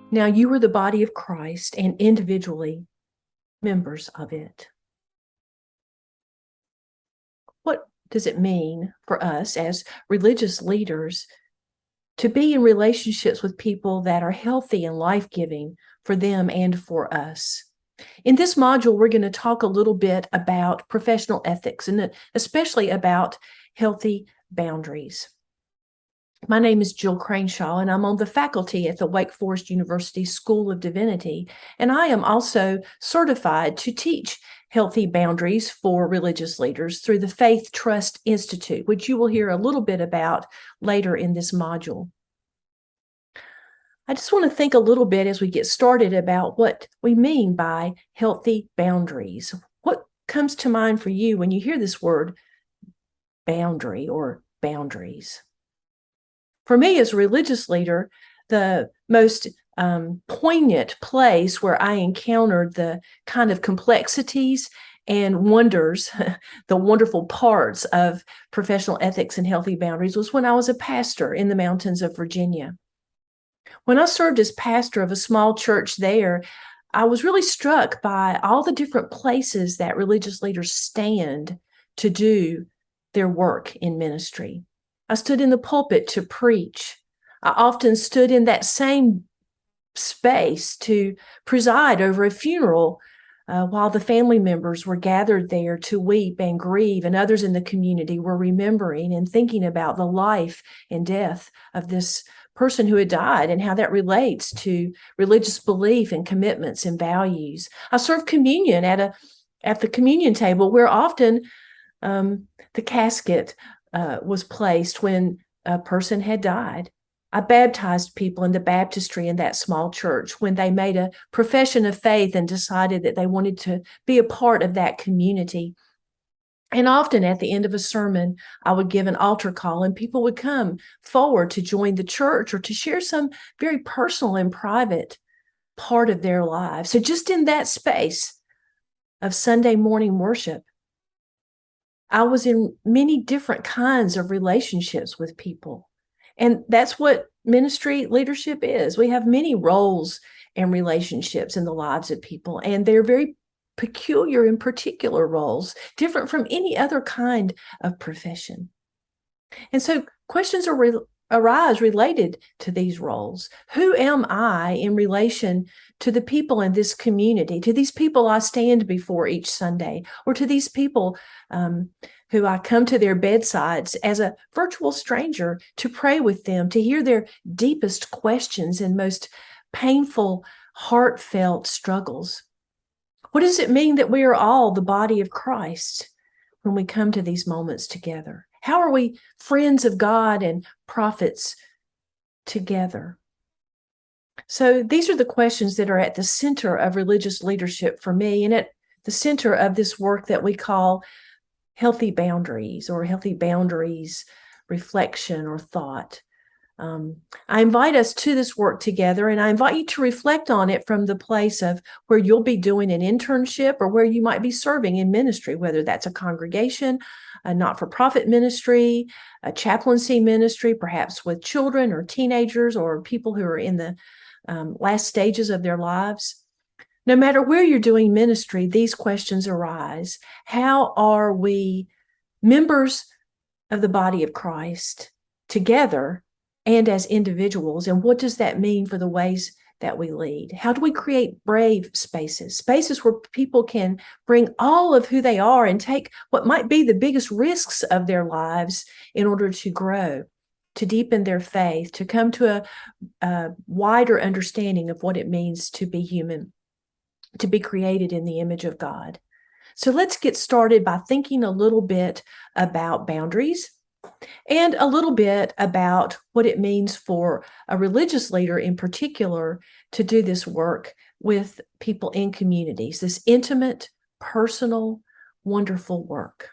Now you are the body of Christ and individually members of it. What does it mean for us as religious leaders to be in relationships with people that are healthy and life-giving for them and for us? In this module, we're going to talk a little bit about professional ethics and especially about healthy boundaries. My name is Jill Craneshaw, and I'm on the faculty at the Wake Forest University School of Divinity, and I am also certified to teach healthy boundaries for religious leaders through the Faith Trust Institute, which you will hear a little bit about later in this module. I just want to think a little bit as we get started about what we mean by healthy boundaries. What comes to mind for you when you hear this word boundary or boundaries? For me as a religious leader, the most poignant place where I encountered the kind of complexities and wonders, the wonderful parts of professional ethics and healthy boundaries was when I was a pastor in the mountains of Virginia. When I served as pastor of a small church there, I was really struck by all the different places that religious leaders stand to do their work in ministry. I stood in the pulpit to preach. I often stood in that same space to preside over a funeral while the family members were gathered there to weep and grieve, and others in the community were remembering and thinking about the life and death of this person who had died and how that relates to religious belief and commitments and values. I served communion at the communion table where often the casket was placed when a person had died. I baptized people into baptistry in that small church when they made a profession of faith and decided that they wanted to be a part of that community. And often at the end of a sermon, I would give an altar call and people would come forward to join the church or to share some very personal and private part of their lives. So just in that space of Sunday morning worship, I was in many different kinds of relationships with people. And that's what ministry leadership is. We have many roles and relationships in the lives of people, and they're very peculiar and particular roles, different from any other kind of profession. And so questions arise related to these roles. Who am I in relation to the people in this community, to these people I stand before each Sunday, or to these people who I come to their bedsides as a virtual stranger to pray with them, to hear their deepest questions and most painful, heartfelt struggles? What does it mean that we are all the body of Christ when we come to these moments together? How are we friends of God and prophets together? So these are the questions that are at the center of religious leadership for me, and at the center of this work that we call healthy boundaries or healthy boundaries reflection or thought. I invite us to this work together, and I invite you to reflect on it from the place of where you'll be doing an internship or where you might be serving in ministry, whether that's a congregation, a not-for-profit ministry, a chaplaincy ministry, perhaps with children or teenagers or people who are in the last stages of their lives. No matter where you're doing ministry, these questions arise. How are we members of the body of Christ together and as individuals? And what does that mean for the ways that we lead? How do we create brave spaces, spaces where people can bring all of who they are and take what might be the biggest risks of their lives in order to grow, to deepen their faith, to come to a wider understanding of what it means to be human, to be created in the image of God? So let's get started by thinking a little bit about boundaries and a little bit about what it means for a religious leader in particular to do this work with people in communities, this intimate, personal, wonderful work.